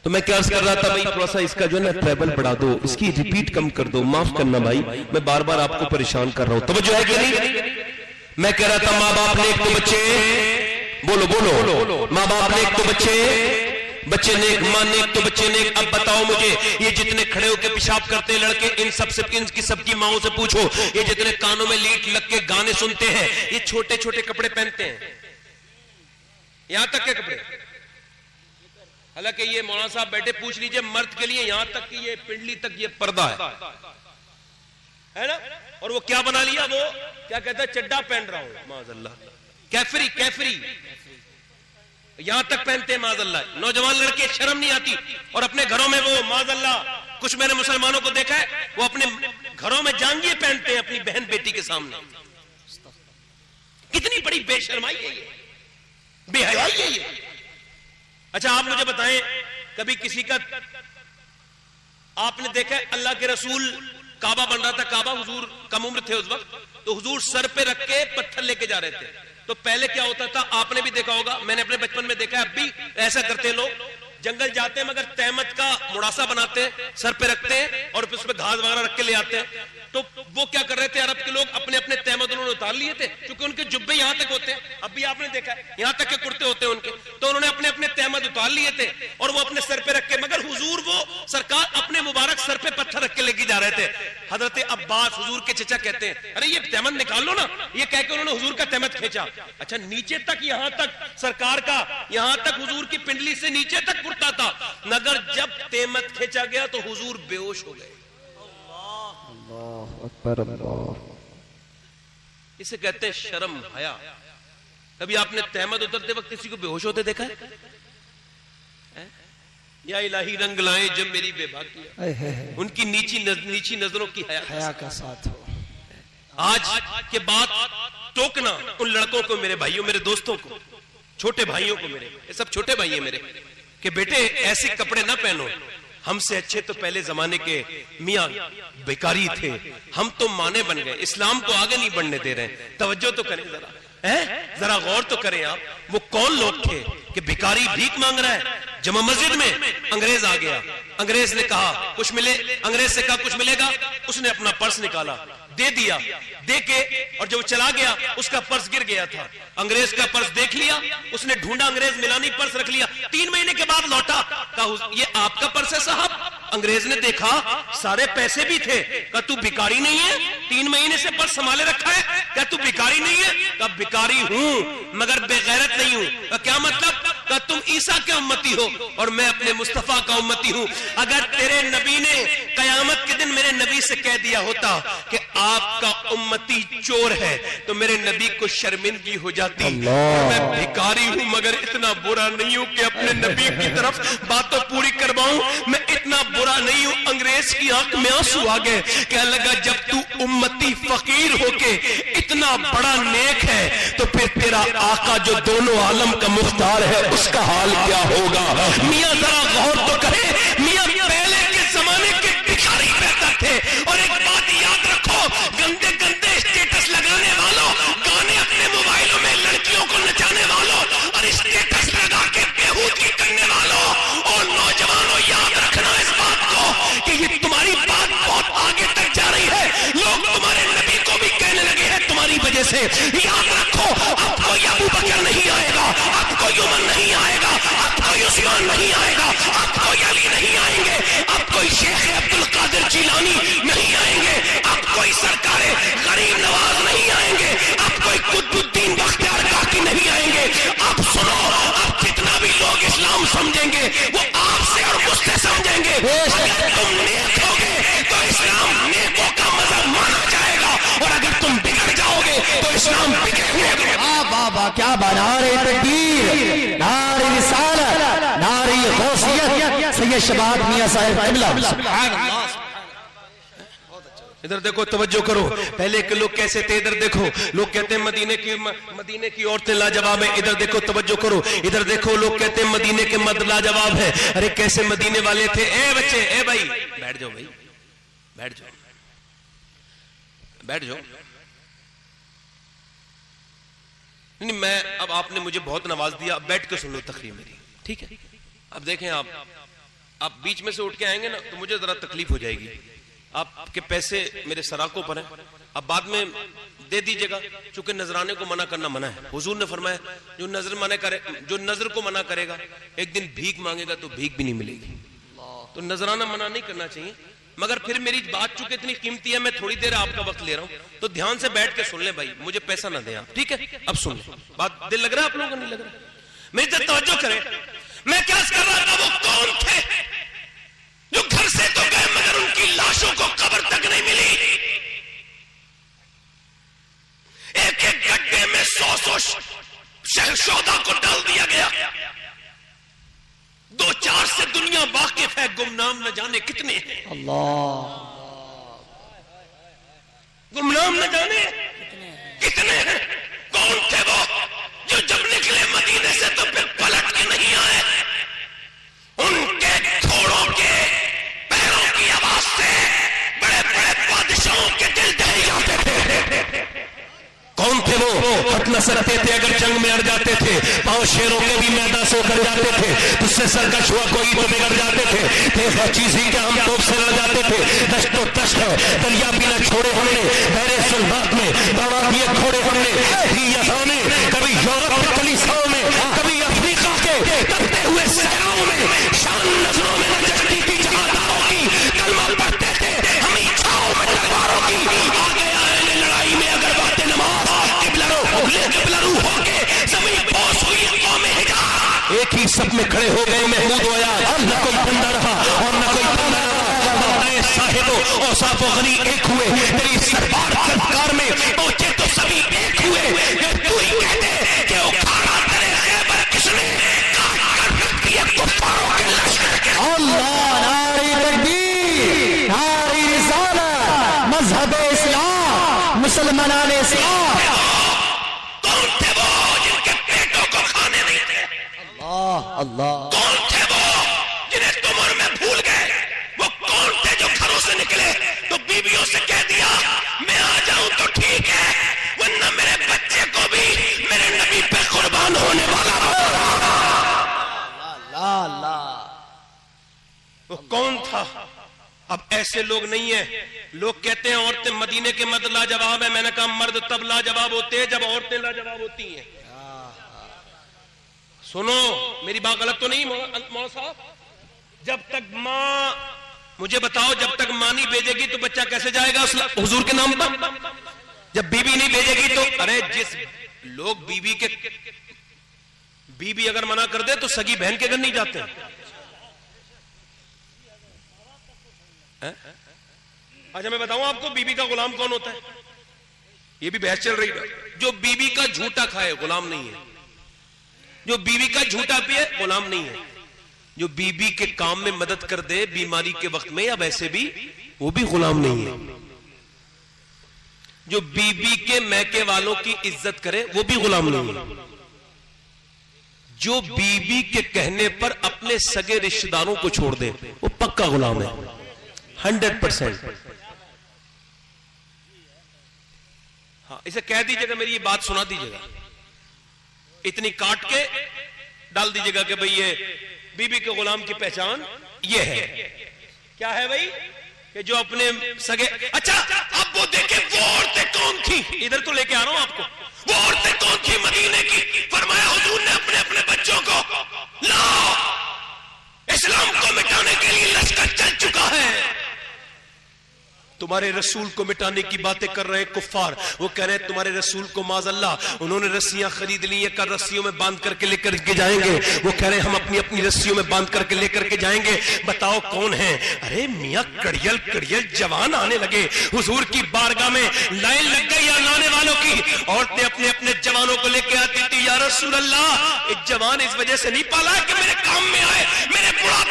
تو میں کیا عرض کر رہا تھا بھائی، تھوڑا سا اس کا جو ہے نا ٹریبل بڑھا دو، اس کی ریپیٹ کم کر دو، معاف کرنا بھائی میں بار بار آپ کو پریشان کر رہا ہوں، توجہ ہے کہ نہیں؟ میں کہہ رہا تھا ماں باپ نے ایک تو بچے، بولو ماں باپ نے ایک تو بچے نیک، ماں نیک تو بچے نیک۔ اب بتاؤ مجھے، یہ جتنے کھڑے ہو کے پیشاب کرتے ہیں لڑکے، ان سب کی ماؤں سے پوچھو، یہ جتنے کانوں میں لیٹ لگ کے گانے سنتے ہیں، یہ چھوٹے چھوٹے کپڑے پہنتے ہیں، یہاں تک کے کپڑے، حالانکہ یہ مولانا صاحب بیٹھے پوچھ لیجئے مرد کے لیے یہاں تک کہ یہ پنڈلی تک یہ پردہ ہے نا، اور وہ کیا بنا لیا، وہ کیا کہتا ہے چڈا پہن رہا ہوں، معاذ اللہ، کیفری یہاں تک پہنتے ہیں معاذ اللہ۔ نوجوان لڑکے شرم نہیں آتی، اور اپنے گھروں میں وہ معاذ اللہ، کچھ میں نے مسلمانوں کو دیکھا ہے وہ اپنے گھروں میں جانگیے پہنتے ہیں اپنی بہن بیٹی کے سامنے۔ کتنی بڑی بے شرمائی ہے یہ، بے حیائی ہے یہ۔ اچھا آپ مجھے بتائیں، کبھی کسی کا آپ نے دیکھا ہے اللہ کے رسول کعبہ بن رہا تھا، کعبہ حضور کم عمر تھے اس وقت، تو حضور سر پہ رکھ کے پتھر لے کے جا رہے تھے، تو پہلے کیا ہوتا تھا، آپ نے بھی دیکھا ہوگا، میں نے اپنے بچپن میں دیکھا ہے، اب بھی ایسا کرتے لوگ، جنگل جاتے ہیں مگر تہمت کا مڑاسا بناتے ہیں، سر پہ رکھتے ہیں اور پھر اس پہ گھاس وغیرہ رکھ کے لے آتے ہیں۔ تو وہ کیا کر رہے تھے، عرب کے لوگ اپنے اپنے تہمت انہوں نے اتار لیے تھے، کیونکہ ان کے جبے یہاں تک ہوتے ہیں، اب بھی آپ نے دیکھا ہے یہاں تک کے کرتے ہوتے ہیں ان کے، تو انہوں نے اپنے اپنے تہمت اتار لیے تھے اور وہ اپنے سر پہ رکھ کے، مگر حضور وہ سرکار اپنے مبارک سر پہ پتھر رکھ کے لے کے جا رہے تھے۔ حضرت عباس حضور کے چچا کہتے ہیں ارے یہ تہمت نکال لو نا، یہ کہہ کے انہوں نے حضور کا تہمت کھینچا، اچھا نیچے تک، یہاں تک سرکار کا، یہاں تک حضور کی پنڈلی سے نیچے تک کرتا تھا، مگر جب تہمت کھینچا گیا تو حضور بے ہوش ہو گئے۔ اللہ اکبر، اللہ، اسے کہتے ہیں شرم حیا۔ کبھی آپ نے تہمت اترتے وقت کسی کو بے ہوش ہوتے دیکھا ہے؟ یا الہی رنگ لائیں جب میری بے باکی، ان کی نیچی نظروں کی حیا کا ساتھ ہو۔ آج کے بعد ٹوکنا ان لڑکوں کو، میرے بھائیوں، میرے دوستوں کو، چھوٹے بھائیوں کو، میرے یہ سب چھوٹے بھائی ہیں میرے، کہ بیٹے ایسے کپڑے نہ پہنو، ہم سے اچھے تو پہلے زمانے کے میاں بیکاری تھے، ہم تو مانے بن گئے، اسلام کو آگے نہیں بڑھنے دے رہے ہیں۔ توجہ تو کریں ذرا غور تو کریں آپ، وہ کون لوگ تھے کہ بیکاری بھیک مانگ رہا ہے؟ جمع مسجد میں انگریز آ گیا، انگریز نے کہا کچھ ملے، انگریز سے کہا کچھ ملے گا، اس نے اپنا پرس نکالا، دے دیا، دے کے اور جب چلا گیا اس کا پرس گر گیا تھا، انگریز کا پرس دیکھ لیا، اس نے ڈھونڈا، انگریز ملا نہیں، پرس رکھ لیا، 3 مہینے کے بعد لوٹا، کہا یہ آپ کا پرس ہے صاحب؟ انگریز نے دیکھا سارے پیسے بھی تھے، کہا تو بیکاری نہیں ہے، 3 مہینے سے پرس سنبھالے رکھا ہے، کہا تو بیکاری نہیں ہے؟ کہا بیکاری ہوں مگر بے غیرت نہیں ہوں۔ کہا کیا مطلب؟ کہا تم عیسیٰ کے امتی ہو اور میں اپنے مصطفیٰ کا امتی ہوں، اگر تیرے نبی نے قیامت کے دن میرے نبی سے کہہ دیا ہوتا کہ آپ کا امتی چور ہے تو میرے نبی کو شرمندگی ہو جاتی، میں بھکاری ہوں مگر اتنا برا نہیں ہوں کہ اپنے نبی کی طرف باتوں پوری کرواؤں، میں اتنا برا نہیں ہوں۔ انگریز کی آنکھ میں آنسو آ گئے، کہنے لگا جب تو امتی فقیر ہو کے اتنا بڑا نیک ہے تو پھر تیرا آقا جو دونوں عالم کا مختار ہے اس کا حال کیا ہوگا؟ میاں ذرا غور تو کرے، میاں پہلے کے زمانے کے بھکاری بہتر تھے، اور ایک بات یاد رکھو، گندے گندے اسٹیٹس لگانے والوں، گانے اپنے موبائلوں میں لڑکیوں کو نچانے والوں اور اسٹیٹس لگا کے بےہودگی کرنے والوں اور نوجوانوں، یاد رکھنا اس بات کو کہ یہ تمہاری بات بہت آگے تک جا رہی ہے، لوگ تمہارے نبی کو بھی کہنے لگے ہیں تمہاری وجہ سے۔ یاد رکھو اب کوئی ابو بکر نہیں آئے گا، اب کوئی عمر نہیں آئے گا، اب کوئی عثمان نہیں آئے گا، اب کوئی علی نہیں آئیں گے، اب کوئی شیخ عبد القادر جیلانی نہیں آئیں گے، اب کوئی سرکار غریب نواز نہیں آئیں گے، اب کوئی قطب الدین بختیار کاکی نہیں آئیں گے۔ اب سنو، اب جتنا بھی لوگ اسلام سمجھیں گے وہ آپ سے اور مجھ سے سمجھیں گے۔ اگر تم نیک ہوگے تو اسلام نیکوں کا مذہب مانا جائے گا، اور اگر تم بگڑ جاؤ گے تو اسلام بگڑنے گا۔ بابا کیا نعرہ تکبیر، نعرہ رسالت، نعرہ غوثیت، سید شباب میاں صاحب قبلہ۔ سبحان اللہ۔ ادھر دیکھو، توجہ کرو، پہلے کے لوگ کیسے تھے؟ ادھر دیکھو، لوگ کہتے ہیں مدینے کی عورتیں لاجواب ہیں، ادھر دیکھو، توجہ کرو، ادھر دیکھو، لوگ کہتے ہیں مدینے کے مرد لاجواب ہیں، ارے کیسے مدینے والے تھے؟ اے بچے، اے بھائی بیٹھ جاؤ، بھائی بیٹھ جاؤ، بیٹھ جاؤ۔ نہیں، میں اب آپ نے مجھے بہت نواز دیا، اب بیٹھ کے سن لو تقریر میری، ٹھیک ہے؟ اب دیکھیں آپ، آپ بیچ میں سے اٹھ کے آئیں گے نا تو مجھے ذرا تکلیف ہو جائے گی. آپ کے پیسے میرے سراکوں پر ہیں, اب بعد میں دے دیجئے گا, چونکہ نذرانے کو منع کرنا منع ہے. حضور نے فرمایا جو نذر کو منع کرے گا ایک دن بھیک مانگے گا تو بھیک بھی نہیں ملے گی. تو نذرانہ منع نہیں کرنا چاہیے. مگر پھر میری بات چونکہ اتنی قیمتی ہے, میں تھوڑی دیر آپ کا وقت لے رہا ہوں, تو دھیان سے بیٹھ کے سن لیں بھائی, مجھے پیسہ نہ دیں آپ, ٹھیک ہے؟ اب سن لیں بات. دل لگ رہا ہے آپ لوگوں کو؟ نہیں لگ رہا؟ میری طرف توجہ کریں. میں کیا کر رہا تھا, وہ کون تھے جو گھر سے تو گئے مگر ان کی لاشوں کو قبر تک نہیں ملی. ایک ایک گڈھے میں 100 شہدا کو ڈال دیا گیا. 2-4 سے دنیا واقف ہے, گمنام نہ جانے کتنے ہیں. اللہ, گمنام نہ جانے کتنے ہیں. کون تھے وہ جو جب نکلے مدینے سے تو پھر پلٹ کے نہیں آئے. ان کے گھوڑوں کے پیروں کی آواز سے بڑے بڑے بادشاہوں کے دل دہے جاتے تھے. کون تھے وہ؟ ہٹ نہ سکتے تھے اگر جنگ میں اڑ جاتے تھے. پاؤں شیروں کے بھی میدان سے اتر جاتے تھے. تجھ سے سرکش ہوا کوئی تو بگڑ جاتے تھے. دیکھا چیز ہی کہ ہم توپ سے لڑ جاتے تھے. دشت و دشت ہے, دریا بھی نہ چھوڑے ہم نے. بحر سلمات میں دوڑا دیے کھوڑے ہم نے. بھی یہاں میں کبھی یورپ کے کلیساؤں میں, کبھی افریقہ کے تپتے ہوئے صحراؤں میں. شان نظروں میں نہ جگتی تھی جہاں داؤں کی. کلمہ پڑھتے تھے ہم چھاؤں میں تلواروں کی. آگے آئے لڑائی میں اگر باتیں نماز ہو کے زمین بوس ہوئی قوم حجاز. ایک ہی سب میں کھڑے ہو گئے محمود و یار, نہ کوئی بندہ رہا اور نہ کوئی بندہ رہا. نئے صاحب و اوصاف و غنی ایک ہوئے. تیری سربار سرکار میں پہنچے تو سبھی ایک ہوئے. تو ہی کہتے کہ اکھاڑا تیرے خیبر کس نے, کاٹ کر رکھ دیا کفاروں کے لشکر کے. اللہ, نعرہ تکبیر, نعرہ رسالت, مذہب اسلام, مسلمان اسلام. اللہ, کون تھے وہ جنہیں تم اور میں بھول گئے؟ وہ کون تھے جو گھروں سے نکلے تو بیویوں سے کہہ دیا میں آ جاؤں تو ٹھیک ہے, ورنہ میرے بچے کو بھی میرے نبی پہ قربان ہونے والا. وہ کون تھا؟ اب ایسے لوگ نہیں ہیں. لوگ کہتے ہیں عورتیں مدینے کے مرد لاجواب ہیں. میں نے کہا مرد تب لاجواب ہوتے ہیں جب عورتیں لاجواب ہوتی ہیں. سنو میری بات غلط تو نہیں مولانا صاحب؟ جب تک ماں, مجھے بتاؤ, جب تک ماں نہیں بھیجے گی تو بچہ کیسے جائے گا حضور کے نام پر؟ جب بیوی نہیں بھیجے گی تو, ارے جس لوگ بیوی اگر منع کر دے تو سگی بہن کے گھر نہیں جاتے. اچھا میں بتاؤں آپ کو بیوی کا غلام کون ہوتا ہے؟ یہ بھی بحث چل رہی ہے. جو بیوی کا جھوٹا کھائے غلام نہیں ہے. جو بیوی کا جھوٹا پیے غلام نہیں ہے. جو بیوی کے کام میں مدد کر دے بیماری کے وقت میں یا ویسے بھی, وہ بھی غلام نہیں ہے. جو بیوی کے میکے والوں کی عزت کرے وہ بھی غلام نہیں ہے. جو بیوی کے کہنے پر اپنے سگے رشتہ داروں کو چھوڑ دے وہ پکا غلام ہے 100%. ہاں اسے کہہ دیجئے گا, میری یہ بات سنا دیجئے گا, اتنی کاٹ کے ڈال دیجئے گا کہ بھئی یہ بی بی کے غلام کی پہچان یہ ہے. کیا ہے بھئی کہ جو اپنے سگے. اچھا اب وہ دیکھیں وہ عورتیں کون تھی, ادھر تو لے کے آ رہا ہوں آپ کو. وہ عورتیں کون تھی مدینے کی؟ فرمایا حضور نے اپنے اپنے بچوں کو لاؤ, اسلام کو مٹانے کے لیے لشکر چل چکا ہے. تمہارے رسول کو مٹانے کی باتیں کر رہے کفار. وہ کہہ رہے تمہارے رسول کو معاذ اللہ انہوں نے رسیاں خرید لی ہیں, کر رسیوں میں باندھ کر کے لے کر کے جائیں گے. وہ کہہ رہے ہم اپنی اپنی رسیوں میں باندھ کر کے لے کر کے جائیں گے. بتاؤ کون ہیں؟ ارے میاں کڑیل کڑیل جوان آنے لگے حضور کی بارگاہ میں. لائن لگ گئی لانے والوں کی. عورتیں اپنے اپنے جوانوں کو لے کے آتی تھی. یا رسول اللہ, ایک جوان اس وجہ سے نہیں پالا کہ میرے کام میں آئے, میرے بڑھاپے